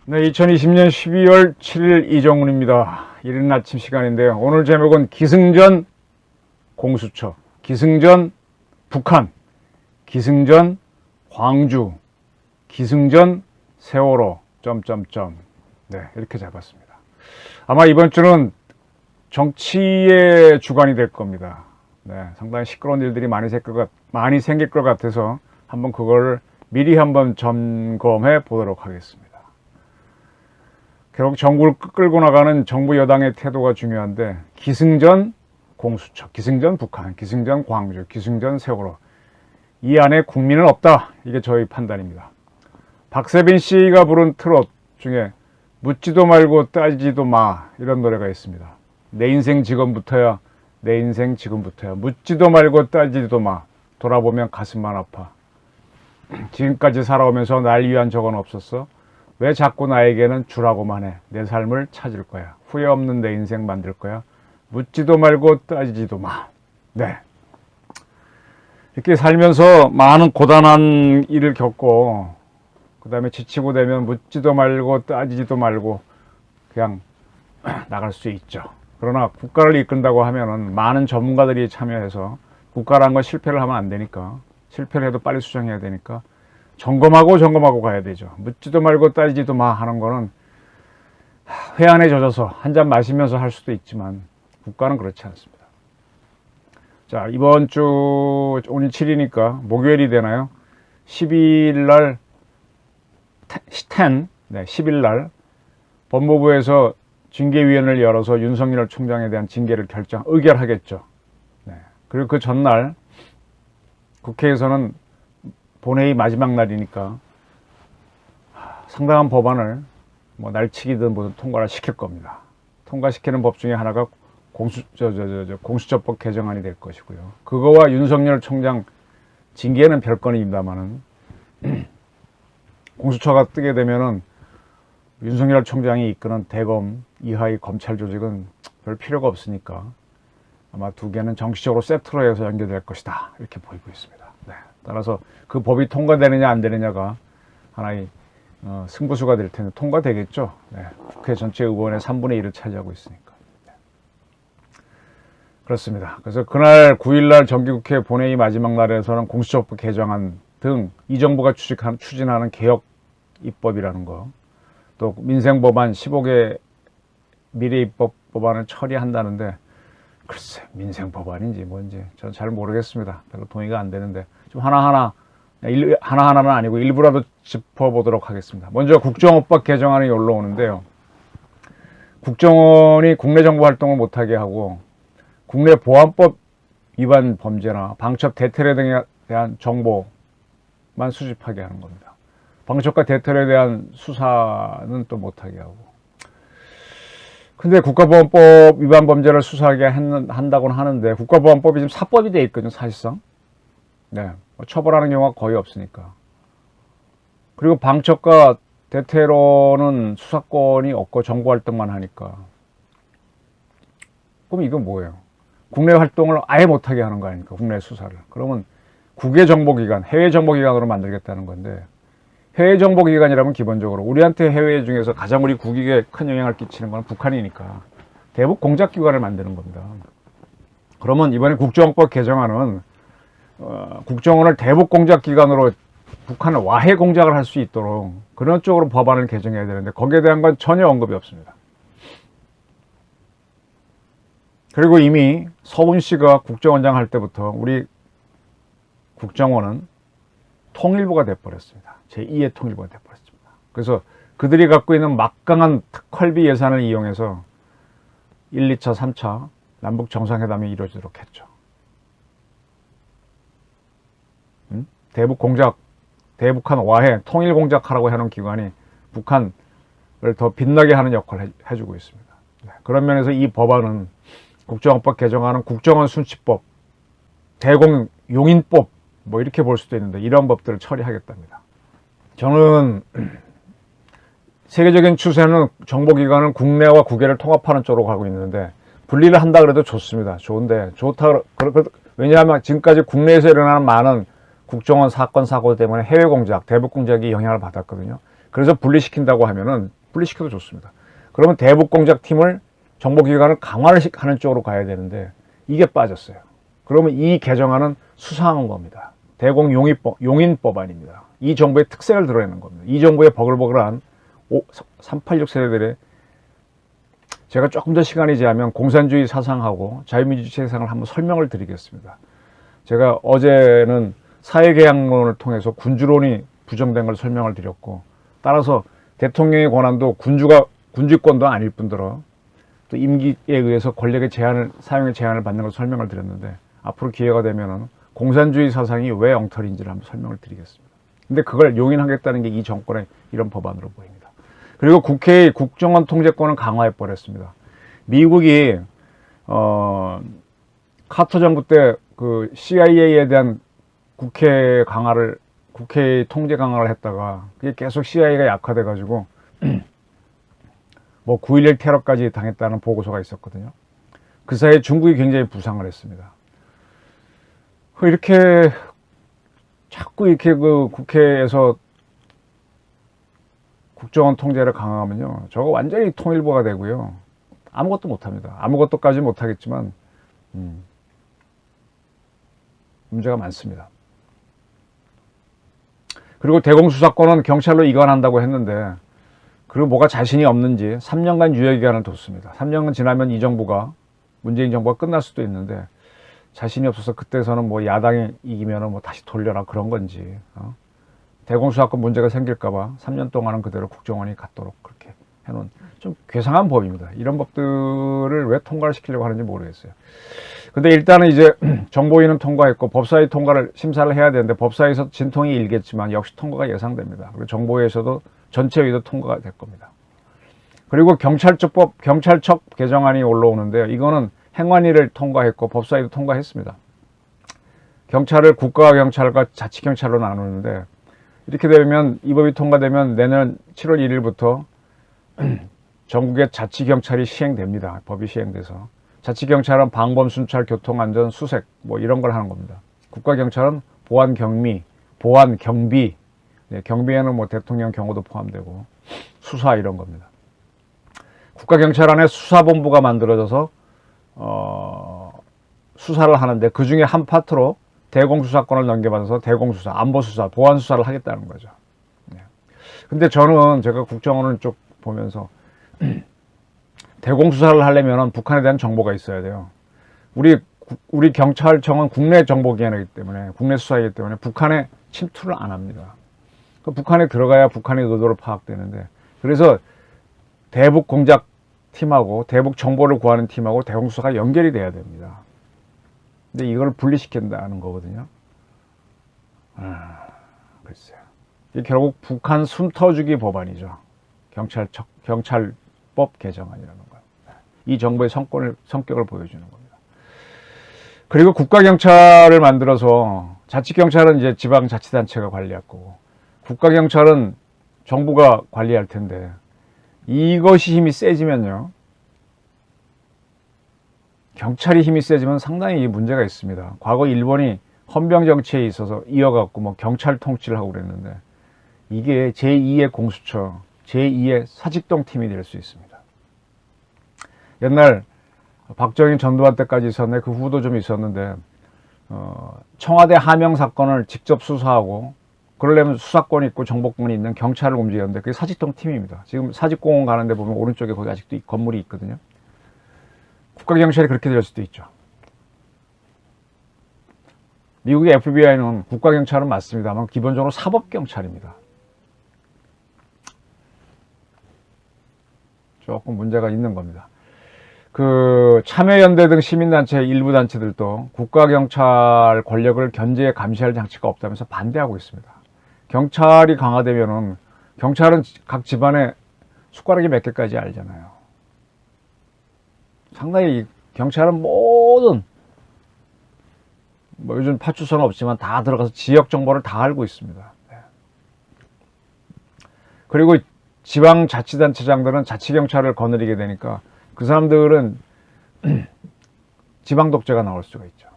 네, 2020년 12월 7일 이정훈입니다. 이른 아침 시간인데요. 오늘 제목은 기승전 공수처, 기승전 북한, 기승전 광주, 기승전 세월호 네, 이렇게 잡았습니다. 아마 이번 주는 정치의 주간이 될 겁니다. 네, 상당히 시끄러운 일들이 많이 생길 것 같아서 한번 그걸 미리 한번 점검해 보도록 하겠습니다. 결국 정부를 끌고 나가는 정부 여당의 태도가 중요한데, 기승전 공수처, 기승전 북한, 기승전 광주, 기승전 세월호, 이 안에 국민은 없다. 이게 저희 판단입니다. 박세빈 씨가 부른 트롯 중에 묻지도 말고 따지지도 마, 이런 노래가 있습니다. 내 인생 지금부터야, 내 인생 지금부터야, 묻지도 말고 따지지도 마, 돌아보면 가슴만 아파. 지금까지 살아오면서 날 위한 적은 없었어. 왜 자꾸 나에게는 주라고만 해. 내 삶을 찾을 거야. 후회 없는 내 인생 만들 거야. 묻지도 말고 따지지도 마. 네. 이렇게 살면서 많은 고단한 일을 겪고, 그 다음에 지치고 되면 묻지도 말고 따지지도 말고 그냥 나갈 수 있죠. 그러나 국가를 이끈다고 하면은 많은 전문가들이 참여해서, 국가라는 건 실패를 하면 안 되니까, 실패를 해도 빨리 수정해야 되니까 점검하고 가야 되죠. 묻지도 말고 따지지도 마 하는 거는 회한에 젖어서 한 잔 마시면서 할 수도 있지만, 국가는 그렇지 않습니다. 자, 이번 주 오늘 7일이니까 목요일이 되나요? 12일 날 10일 날 법무부에서 징계위원회를 열어서 윤석열 총장에 대한 징계를 의결하겠죠. 네. 그리고 그 전날 국회에서는 본회의 마지막 날이니까 상당한 법안을 날치기든 뭐든 통과를 시킬 겁니다. 통과시키는 법 중에 하나가 공수처법 개정안이 될 것이고요. 그거와 윤석열 총장 징계는 별건입니다만은 공수처가 뜨게 되면은 윤석열 총장이 이끄는 대검 이하의 검찰 조직은 별 필요가 없으니까 아마 두 개는 정치적으로 세트로 해서 연결될 것이다, 이렇게 보이고 있습니다. 네. 따라서 그 법이 통과되느냐 안 되느냐가 하나의 승부수가 될 텐데 통과되겠죠. 네. 국회 전체 의원의 3분의 1을 차지하고 있으니까. 네. 그렇습니다. 그래서 그날 9일날 정기국회 본회의 마지막 날에서는 공수처법 개정안 등 이 정부가 추진하는 개혁 입법이라는 거, 또 민생법안 15개 미래입법 법안을 처리한다는데, 글쎄 민생법안인지 뭔지 저는 잘 모르겠습니다. 별로 동의가 안 되는데 좀 하나하나는 아니고 일부라도 짚어보도록 하겠습니다. 먼저 국정원법 개정안이 올라오는데요. 국정원이 국내 정보 활동을 못하게 하고 국내 보안법 위반 범죄나 방첩 대테러 등에 대한 정보만 수집하게 하는 겁니다. 방첩과 대테러에 대한 수사는 또 못하게 하고. 근데 국가보안법 위반 범죄를 수사하게 한다고는 하는데, 국가보안법이 지금 사법이 되어 있거든요, 사실상. 네. 처벌하는 경우가 거의 없으니까. 그리고 방첩과 대테러는 수사권이 없고 정보 활동만 하니까. 그럼 이건 뭐예요? 국내 활동을 아예 못하게 하는 거 아닙니까? 국내 수사를. 그러면 국외 정보기관, 해외 정보기관으로 만들겠다는 건데, 해외 정보기관이라면 기본적으로 우리한테 해외 중에서 가장 우리 국익에 큰 영향을 끼치는 건 북한이니까 대북 공작기관을 만드는 겁니다. 그러면 이번에 국정원법 개정안은 국정원을 대북 공작기관으로 북한을 와해 공작을 할 수 있도록 그런 쪽으로 법안을 개정해야 되는데, 거기에 대한 건 전혀 언급이 없습니다. 그리고 이미 서훈 씨가 국정원장 할 때부터 우리 국정원은 통일부가 돼버렸습니다. 제2의 통일부가 돼버렸습니다. 그래서 그들이 갖고 있는 막강한 특활비 예산을 이용해서 1, 2차, 3차 남북 정상회담이 이루어지도록 했죠. 대북 공작, 대북한 와해, 통일 공작하라고 해놓은 기관이 북한을 더 빛나게 하는 역할을 해주고 있습니다. 그런 면에서 이 법안은, 국정원법 개정안은 국정원 순치법, 대공 용인법 뭐 이렇게 볼 수도 있는데, 이런 법들을 처리하겠답니다. 저는 세계적인 추세는 정보기관은 국내와 국외를 통합하는 쪽으로 가고 있는데, 분리를 한다 그래도 좋습니다. 좋은데 왜냐하면 지금까지 국내에서 일어나는 많은 국정원 사건 사고 때문에 해외 공작, 대북 공작이 영향을 받았거든요. 그래서 분리시킨다고 하면은 분리시켜도 좋습니다. 그러면 대북 공작 팀을 정보기관을 강화를 하는 쪽으로 가야 되는데 이게 빠졌어요. 그러면 이 개정안은 수상한 겁니다. 용인법안입니다. 이 정부의 특색을 드러내는 겁니다. 이 정부의 버글버글한 386 세대들의 제가 조금 더 시간이 지나면 공산주의 사상하고 자유민주주의 사상을 한번 설명을 드리겠습니다. 제가 어제는 사회개혁론을 통해서 군주론이 부정된 걸 설명을 드렸고, 따라서 대통령의 권한도 군주권도 아닐 뿐더러 또 임기에 의해서 권력의 사용의 제한을 받는 걸 설명을 드렸는데, 앞으로 기회가 되면은 공산주의 사상이 왜 엉터리인지를 한번 설명을 드리겠습니다. 근데 그걸 용인하겠다는 게 이 정권의 이런 법안으로 보입니다. 그리고 국회의 국정원 통제권을 강화해 버렸습니다. 미국이 카터 정부 때 그 CIA에 대한 국회 통제 강화를 했다가 그게 계속 CIA가 약화돼 가지고 뭐 9.11 테러까지 당했다는 보고서가 있었거든요. 그 사이에 중국이 굉장히 부상을 했습니다. 이렇게 자꾸 이렇게 그 국회에서 국정원 통제를 강화하면요, 저거 완전히 통일부가 되고요, 아무것도 못합니다. 아무것도까지 못하겠지만 문제가 많습니다. 그리고 대공수사권은 경찰로 이관한다고 했는데, 그리고 뭐가 자신이 없는지 3년간 유예기간을 뒀습니다. 3년간 지나면 문재인 정부가 끝날 수도 있는데, 자신이 없어서 그때서는 뭐 야당이 이기면은 뭐 다시 돌려라 그런 건지, 대공수사권 문제가 생길까봐 3년 동안은 그대로 국정원이 갖도록 그렇게 해놓은 좀 괴상한 법입니다. 이런 법들을 왜 통과를 시키려고 하는지 모르겠어요. 근데 일단은 이제 정보위는 통과했고 법사위 심사를 해야 되는데, 법사위에서 진통이 일겠지만 역시 통과가 예상됩니다. 그리고 정보위에서도 전체위도 통과가 될 겁니다. 그리고 경찰청 개정안이 올라오는데요, 이거는 행안위를 통과했고 법사위도 통과했습니다. 경찰을 국가경찰과 자치경찰로 나누는데, 이렇게 되면, 이 법이 통과되면 내년 7월 1일부터 전국의 자치경찰이 시행됩니다. 법이 시행돼서. 자치경찰은 방범, 순찰, 교통안전, 수색 뭐 이런 걸 하는 겁니다. 국가경찰은 보안, 경비, 경비에는 뭐 대통령 경호도 포함되고 수사 이런 겁니다. 국가경찰 안에 수사본부가 만들어져서 수사를 하는데, 그 중에 한 파트로 대공수사권을 넘겨받아서 대공수사, 안보수사, 보안수사를 하겠다는 거죠. 근데 저는 제가 국정원을 쭉 보면서 대공수사를 하려면 북한에 대한 정보가 있어야 돼요. 우리 경찰청은 국내 정보기관이기 때문에, 국내 수사이기 때문에 북한에 침투를 안 합니다. 북한에 들어가야 북한의 의도를 파악되는데, 그래서 대북 공작 팀하고 대북 정보를 구하는 팀하고 대공수사가 연결이 돼야 됩니다. 근데 이걸 분리시킨다는 거거든요. 글쎄요. 이게 결국 북한 숨터주기 법안이죠. 경찰법 개정안이라는 거예요. 이 정부의 성격을 보여주는 겁니다. 그리고 국가경찰을 만들어서, 자치경찰은 이제 지방자치단체가 관리할 거고, 국가경찰은 정부가 관리할 텐데, 이것이 힘이 세지면요, 경찰이 힘이 세지면 상당히 문제가 있습니다. 과거 일본이 헌병 정치에 있어서 이어갖고 뭐 경찰 통치를 하고 그랬는데, 이게 제2의 공수처, 제2의 사직동 팀이 될 수 있습니다. 옛날 박정희 전두환 때까지 있었네, 그 후도 좀 있었는데, 청와대 하명 사건을 직접 수사하고 그러려면 수사권이 있고 정보권이 있는 경찰을 움직였는데, 그게 사직동 팀입니다. 지금 사직공원 가는데 보면 오른쪽에 거기 아직도 건물이 있거든요. 국가경찰이 그렇게 될 수도 있죠. 미국의 FBI는 국가경찰은 맞습니다만 기본적으로 사법경찰입니다. 조금 문제가 있는 겁니다. 그 참여연대 등 시민단체 일부 단체들도 국가경찰 권력을 견제 감시할 장치가 없다면서 반대하고 있습니다. 경찰이 강화되면은, 경찰은 각 집안에 숟가락이 몇 개까지 알잖아요. 상당히 경찰은 모든, 뭐 요즘 파출소는 없지만 다 들어가서 지역 정보를 다 알고 있습니다. 그리고 지방자치단체장들은 자치경찰을 거느리게 되니까, 그 사람들은 지방 독재가 나올 수가 있죠.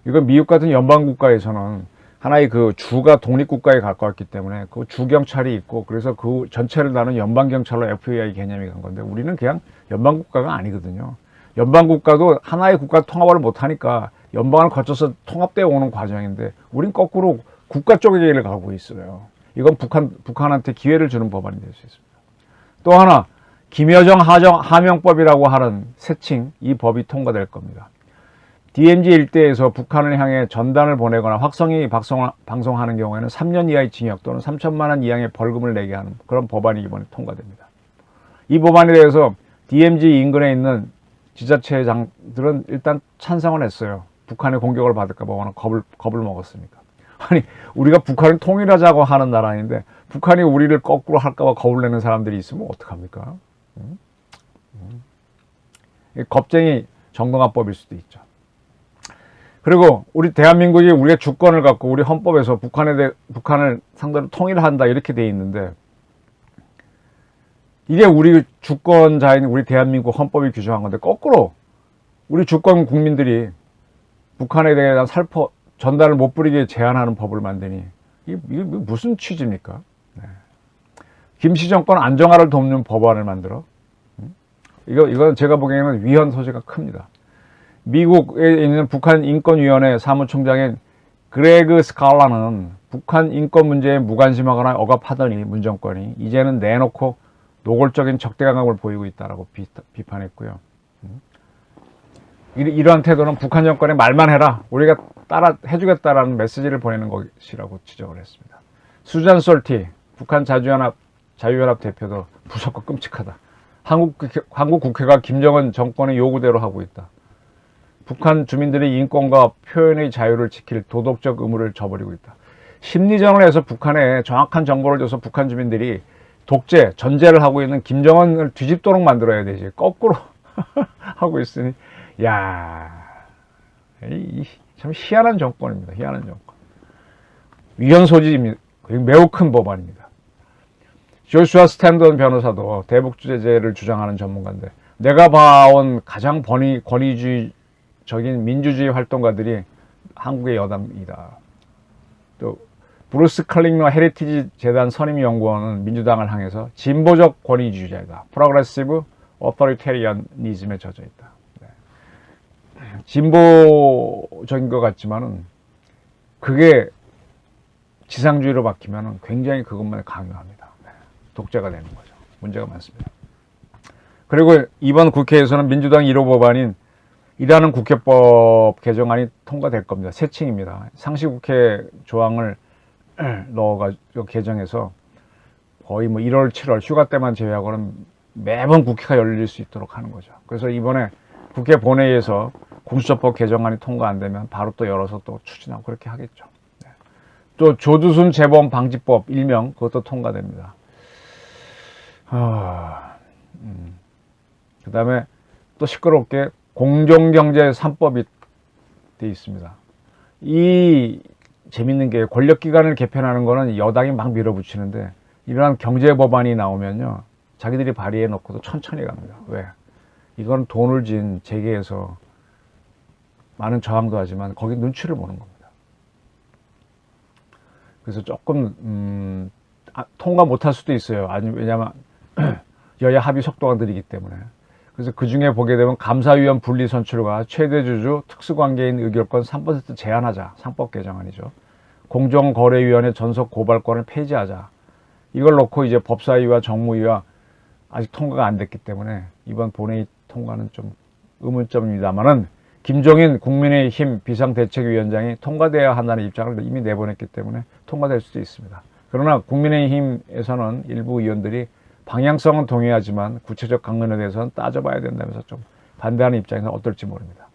이건 미국 같은 연방 국가에서는 하나의 그 주가 독립국가에 가까웠기 때문에 그 주경찰이 있고 그래서 그 전체를 다루는 연방경찰로 FBI 개념이 간 건데 우리는 그냥 연방국가가 아니거든요. 연방국가도 하나의 국가 통합을 못하니까 연방을 거쳐서 통합되어 오는 과정인데 우린 거꾸로 국가 쪽의 길을 가고 있어요. 이건 북한한테 기회를 주는 법안이 될 수 있습니다. 또 하나 김여정 하명법이라고 하는 새칭 이 법이 통과될 겁니다. DMZ 일대에서 북한을 향해 전단을 보내거나 확성기 방송하는 경우에는 3년 이하의 징역 또는 3천만 원 이하의 벌금을 내게 하는 그런 법안이 이번에 통과됩니다. 이 법안에 대해서 DMZ 인근에 있는 지자체장들은 일단 찬성을 했어요. 북한의 공격을 받을까 봐 워낙 겁을 먹었으니까. 아니 우리가 북한을 통일하자고 하는 나라인데 북한이 우리를 거꾸로 할까 봐 겁을 내는 사람들이 있으면 어떡합니까? 겁쟁이 정당화법일 수도 있죠. 그리고 우리 대한민국이 우리의 주권을 갖고 우리 헌법에서 북한을 상대로 통일한다 이렇게 돼 있는데 이게 우리 주권자인 우리 대한민국 헌법이 규정한 건데 거꾸로 우리 주권 국민들이 북한에 대한 전단을 못 뿌리게 제한하는 법을 만드니 이게 무슨 취지입니까? 네. 김씨 정권 안정화를 돕는 법안을 만들어 이건 제가 보기에는 위헌 소지가 큽니다. 미국에 있는 북한 인권위원회 사무총장인 그레그 스칼라는 북한 인권 문제에 무관심하거나 억압하더니 문정권이 이제는 내놓고 노골적인 적대감을 보이고 있다라고 비판했고요. 이러한 태도는 북한 정권의 말만 해라. 우리가 따라 해주겠다라는 메시지를 보내는 것이라고 지적을 했습니다. 수잔 솔티 북한 자유연합 대표도 무섭고 끔찍하다. 한국 국회가 김정은 정권의 요구대로 하고 있다. 북한 주민들의 인권과 표현의 자유를 지킬 도덕적 의무를 저버리고 있다. 심리전을 해서 북한에 정확한 정보를 줘서 북한 주민들이 독재, 전제를 하고 있는 김정은을 뒤집도록 만들어야 되지. 거꾸로 하고 있으니 야, 참 희한한 정권입니다. 희한한 정권. 위헌 소지입니다. 매우 큰 법안입니다. 조슈아 스탠던 변호사도 대북제재를 주장하는 전문가인데 내가 봐온 가장 권위주의적인 민주주의 활동가들이 한국의 여당이다. 또 브루스 칼링러 헤리티지 재단 선임연구원은 민주당을 향해서 진보적 권위주의자이다. 프로그레시브 어토리테리언니즘에 젖어 있다. 네. 진보적인 것 같지만은 그게 지상주의로 바뀌면은 굉장히 그것만 강요합니다. 네. 독재가 되는 거죠. 문제가 많습니다. 그리고 이번 국회에서는 민주당 1호 법안인 일하는 국회법 개정안이 통과될 겁니다. 새칭입니다. 상시국회 조항을 넣어가지고 개정해서 거의 뭐 1월, 7월 휴가 때만 제외하고는 매번 국회가 열릴 수 있도록 하는 거죠. 그래서 이번에 국회 본회의에서 공수처법 개정안이 통과 안 되면 바로 또 열어서 또 추진하고 그렇게 하겠죠. 네. 또 조두순 재범 방지법 일명 그것도 통과됩니다. 그 다음에 또 시끄럽게 공정경제 3법이 돼 있습니다. 이 재밌는 게 권력기관을 개편하는 거는 여당이 막 밀어붙이는데 이러한 경제 법안이 나오면요 자기들이 발의해 놓고도 천천히 갑니다. 왜? 이건 돈을 진 재계에서 많은 저항도 하지만 거기 눈치를 보는 겁니다. 그래서 조금 통과 못할 수도 있어요. 아니 왜냐하면 여야 합의 속도가 느리기 때문에. 그래서 그 중에 보게 되면 감사위원 분리 선출과 최대 주주 특수관계인 의결권 3% 제한하자. 상법 개정안이죠. 공정거래위원회 전속 고발권을 폐지하자. 이걸 놓고 이제 법사위와 정무위와 아직 통과가 안 됐기 때문에 이번 본회의 통과는 좀 의문점입니다만은 김종인 국민의힘 비상대책위원장이 통과돼야 한다는 입장을 이미 내보냈기 때문에 통과될 수도 있습니다. 그러나 국민의힘에서는 일부 의원들이 방향성은 동의하지만 구체적 강론에 대해서는 따져봐야 된다면서 좀 반대하는 입장에서 어떨지 모릅니다.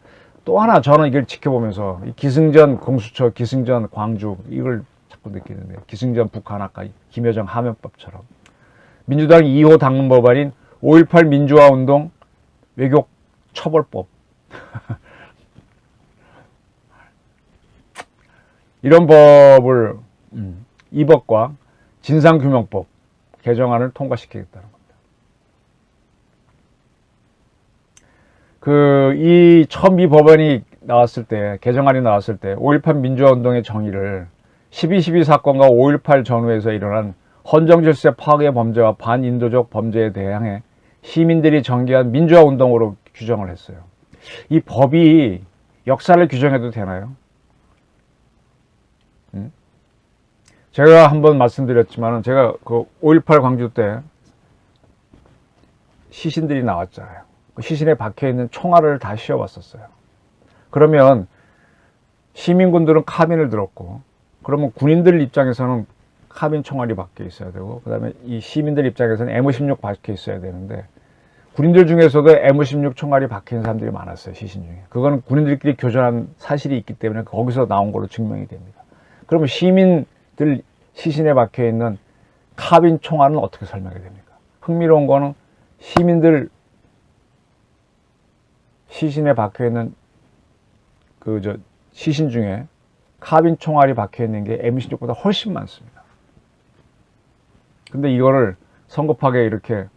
또 하나 저는 이걸 지켜보면서 기승전 공수처, 기승전 광주 이걸 자꾸 느끼는데 기승전 북한 아까 김여정 하명법처럼 민주당 2호 당론 법안인 5.18 민주화운동 외교 처벌법 이런 법을 이 법과 진상규명법 개정안을 통과시키겠다는 겁니다. 처음 이 법안이 나왔을 때, 개정안이 나왔을 때, 5.18 민주화운동의 정의를 12.12 사건과 5.18 전후에서 일어난 헌정질서 파괴 범죄와 반인도적 범죄에 대항해 시민들이 전개한 민주화운동으로 규정을 했어요. 이 법이 역사를 규정해도 되나요? 제가 한번 말씀드렸지만 제가 그 5.18 광주 때 시신들이 나왔잖아요. 그 시신에 박혀있는 총알을 다 씌워봤었어요. 그러면 시민군들은 카빈을 들었고, 그러면 군인들 입장에서는 카빈 총알이 박혀 있어야 되고, 그 다음에 이 시민들 입장에서는 M16 박혀 있어야 되는데, 군인들 중에서도 M16 총알이 박혀 있는 사람들이 많았어요. 시신 중에. 그거는 군인들끼리 교전한 사실이 있기 때문에 거기서 나온 걸로 증명이 됩니다. 그러면 시민들 시신에 박혀 있는 카빈 총알은 어떻게 설명이 됩니까? 흥미로운 거는 시민들 시신에 박혀 있는 시신 중에 카빈 총알이 박혀 있는 게 M16보다 훨씬 많습니다. 근데 이거를 성급하게 이렇게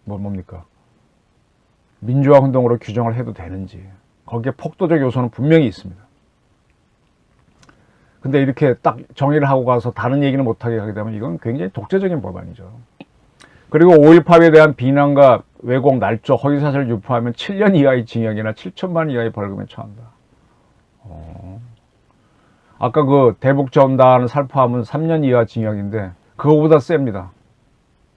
뭡니까? 민주화 운동으로 규정을 해도 되는지, 거기에 폭도적 요소는 분명히 있습니다. 근데 이렇게 딱 정의를 하고 가서 다른 얘기는 못하게 하게 되면 이건 굉장히 독재적인 법안이죠. 그리고 5.18에 대한 비난과 왜곡, 날조, 허위사실을 유포하면 7년 이하의 징역이나 7천만 원 이하의 벌금에 처한다. 아까 그 대북전단 살포하면 3년 이하 징역인데 그거보다 셉니다.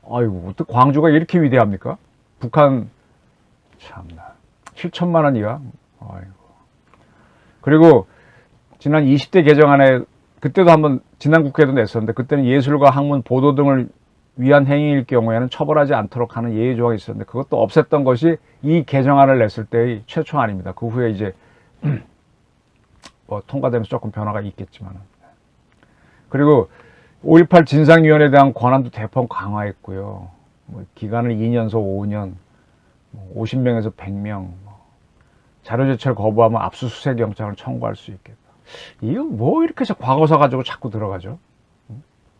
아이고, 어떻게 광주가 이렇게 위대합니까? 북한, 참나. 7천만 원 이하? 아이고. 그리고 지난 20대 개정안에, 그때도 한번 지난 국회에도 냈었는데, 그때는 예술과 학문, 보도 등을 위한 행위일 경우에는 처벌하지 않도록 하는 예외 조항이 있었는데, 그것도 없앴던 것이 이 개정안을 냈을 때의 최초안입니다. 그 후에 이제 통과되면서 조금 변화가 있겠지만. 그리고 5.18 진상위원회에 대한 권한도 대폭 강화했고요. 기간을 2년에서 5년, 50명에서 100명, 자료 제출 거부하면 압수수색 영장을 청구할 수 있겠다. 이거 뭐 이렇게 과거사 가지고 자꾸 들어가죠?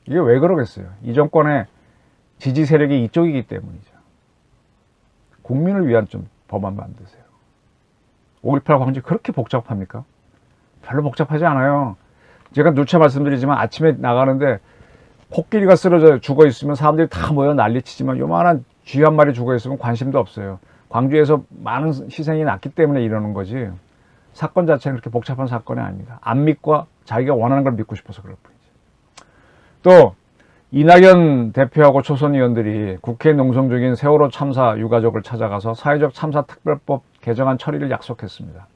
이게 왜 그러겠어요? 이 정권의 지지 세력이 이쪽이기 때문이죠. 국민을 위한 좀 법안 만드세요. 5.18 광주 그렇게 복잡합니까? 별로 복잡하지 않아요. 제가 누차 말씀드리지만 아침에 나가는데 코끼리가 쓰러져 죽어 있으면 사람들이 다 모여 난리치지만 요만한 쥐 한 마리 죽어 있으면 관심도 없어요. 광주에서 많은 희생이 났기 때문에 이러는 거지, 사건 자체는 그렇게 복잡한 사건이 아닙니다. 안 믿고 자기가 원하는 걸 믿고 싶어서 그럴 뿐이죠. 또 이낙연 대표하고 초선 의원들이 국회에 농성 중인 세월호 참사 유가족을 찾아가서 사회적 참사 특별법 개정안 처리를 약속했습니다.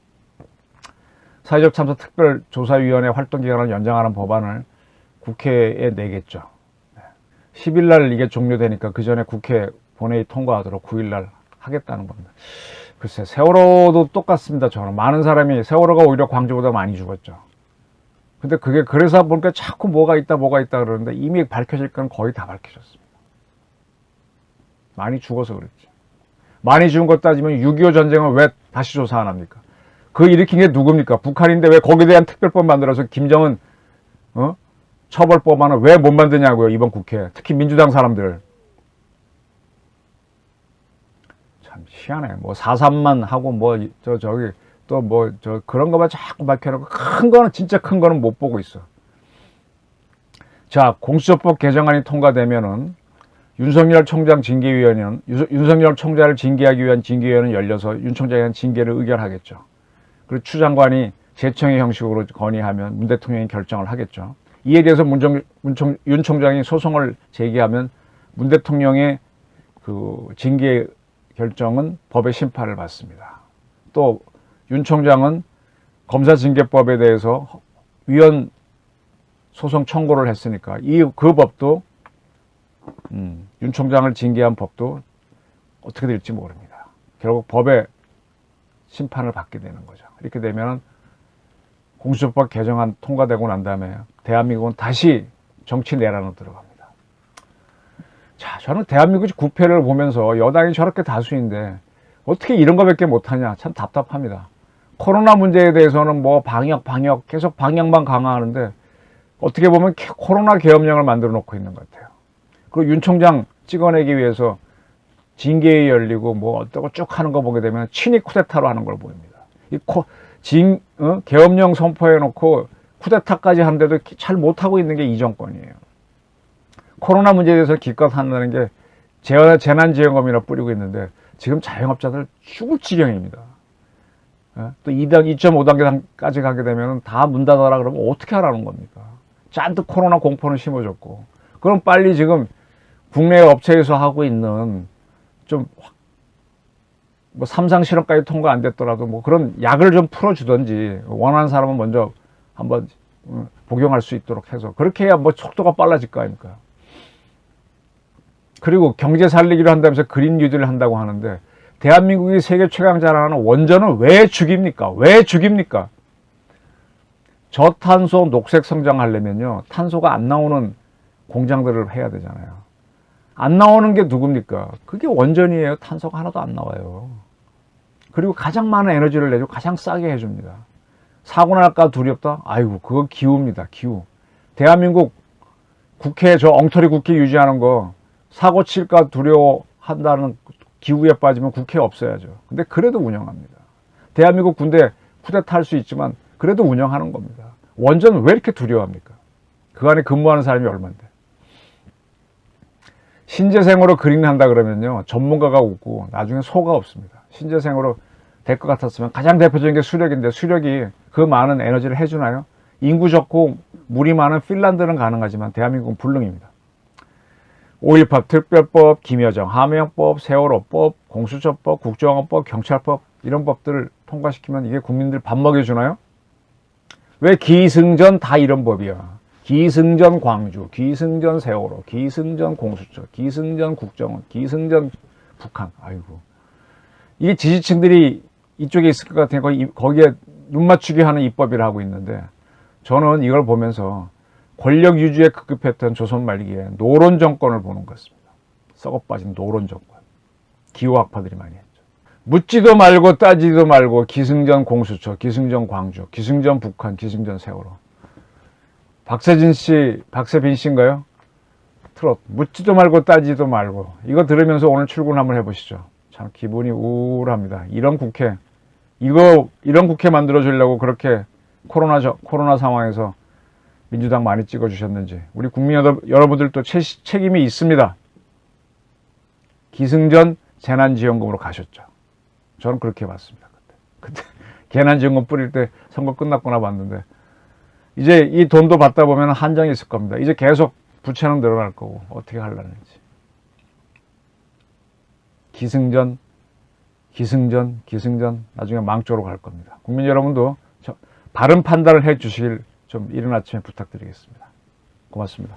사회적 참사 특별조사위원회 활동기간을 연장하는 법안을 국회에 내겠죠. 10일 날 이게 종료되니까 그 전에 국회 본회의 통과하도록 9일 날 하겠다는 겁니다. 글쎄, 세월호도 똑같습니다. 저는 많은 사람이 세월호가 오히려 광주보다 많이 죽었죠. 근데 그게 그래서 보니까 자꾸 뭐가 있다 그러는데 이미 밝혀질 건 거의 다 밝혀졌습니다. 많이 죽어서 그랬죠. 많이 죽은 것 따지면 6.25 전쟁은 왜 다시 조사 안 합니까? 그 일으킨 게 누굽니까? 북한인데 왜 거기에 대한 특별법 만들어서 김정은 처벌법안을 왜 못 만드냐고요, 이번 국회. 특히 민주당 사람들. 참 희한해. 4.3만 하고 그런 거만 자꾸 밝혀놓고 진짜 큰 거는 못 보고 있어. 자, 공수처법 개정안이 통과되면은 윤석열 총장 징계위원회는, 윤석열 총장을 징계하기 위한 징계위원회는 열려서 윤 총장에 대한 징계를 의결하겠죠. 그리고 추 장관이 재청의 형식으로 건의하면 문 대통령이 결정을 하겠죠. 이에 대해서 윤 총장이 소송을 제기하면 문 대통령의 그 징계 결정은 법의 심판을 받습니다. 또 윤 총장은 검사징계법에 대해서 위헌 소송 청구를 했으니까 그 법도 윤 총장을 징계한 법도 어떻게 될지 모릅니다. 결국 법의 심판을 받게 되는 거죠. 이렇게 되면 공수처법 개정안 통과되고 난 다음에 대한민국은 다시 정치 내란으로 들어갑니다. 자, 저는 대한민국이 국회를 보면서 여당이 저렇게 다수인데 어떻게 이런 거밖에 못하냐, 참 답답합니다. 코로나 문제에 대해서는 방역 계속 방역만 강화하는데 어떻게 보면 코로나 계엄령을 만들어 놓고 있는 것 같아요. 그리고 윤 총장 찍어내기 위해서 징계위 열리고 뭐 어쩌고 쭉 하는 거 보게 되면 친위 쿠데타로 하는 걸 보입니다. 계엄령 선포해놓고 쿠데타까지 하는데도 잘 못하고 있는 게 이 정권이에요. 코로나 문제에 대해서 기껏 한다는 게 재난지원금이나 뿌리고 있는데 지금 자영업자들 죽을 지경입니다. 또 2.5단계까지 가게 되면 다 문 닫아라 그러면 어떻게 하라는 겁니까? 잔뜩 코로나 공포는 심어줬고. 그럼 빨리 지금 국내 업체에서 하고 있는 좀 뭐 삼상 실험까지 통과 안 됐더라도 뭐 그런 약을 좀 풀어주든지 원하는 사람은 먼저 한번 복용할 수 있도록 해서 그렇게 해야 뭐 속도가 빨라질 거 아닙니까? 그리고 경제 살리기를 한다면서 그린 뉴딜을 한다고 하는데 대한민국이 세계 최강자라는 원전은 왜 죽입니까? 왜 죽입니까? 저탄소 녹색 성장하려면요 탄소가 안 나오는 공장들을 해야 되잖아요. 안 나오는 게 누굽니까? 그게 원전이에요. 탄소가 하나도 안 나와요. 그리고 가장 많은 에너지를 내주고 가장 싸게 해줍니다. 사고 날까 두렵다? 아이고 그거 기후입니다. 기후. 대한민국 국회 저 엉터리 국회 유지하는 거 사고 칠까 두려워한다는 기후에 빠지면 국회 없어야죠. 근데 그래도 운영합니다. 대한민국 군대 쿠데타 할 수 있지만 그래도 운영하는 겁니다. 원전 왜 이렇게 두려워합니까? 그 안에 근무하는 사람이 얼만데. 신재생으로 그린한다 그러면요 전문가가 웃고 나중에 소가 없습니다. 신재생으로 될 것 같았으면 가장 대표적인 게 수력인데 수력이 그 많은 에너지를 해주나요? 인구 적고 물이 많은 핀란드는 가능하지만 대한민국은 불능입니다. 5.18 특별법, 김여정, 하명법, 세월호법, 공수처법, 국정원법, 경찰법 이런 법들을 통과시키면 이게 국민들 밥 먹여주나요? 왜 기승전 다 이런 법이야. 기승전 광주, 기승전 세월호, 기승전 공수처, 기승전 국정원, 기승전 북한. 아이고. 이게 지지층들이 이쪽에 있을 것 같으니까 거기에 눈 맞추기 하는 입법이라 하고 있는데 저는 이걸 보면서 권력 유지에 급급했던 조선 말기에 노론 정권을 보는 것 같습니다. 썩어빠진 노론 정권. 기호학파들이 많이 했죠. 묻지도 말고 따지도 말고 기승전 공수처, 기승전 광주, 기승전 북한, 기승전 세월호. 박세진 씨, 박세빈 씨인가요? 트롯. 묻지도 말고 따지도 말고. 이거 들으면서 오늘 출근 한번 해보시죠. 참 기분이 우울합니다. 이런 국회, 이런 국회 만들어주려고 그렇게 코로나 상황에서 민주당 많이 찍어주셨는지. 우리 국민 여러분들도 책임이 있습니다. 기승전 재난지원금으로 가셨죠. 저는 그렇게 봤습니다. 그때 재난지원금 뿌릴 때 선거 끝났구나 봤는데 이제 이 돈도 받다 보면 한정이 있을 겁니다. 이제 계속 부채는 늘어날 거고 어떻게 하려는지. 기승전 나중에 망조로 갈 겁니다. 국민 여러분도 바른 판단을 해 주시길 좀 이른 아침에 부탁드리겠습니다. 고맙습니다.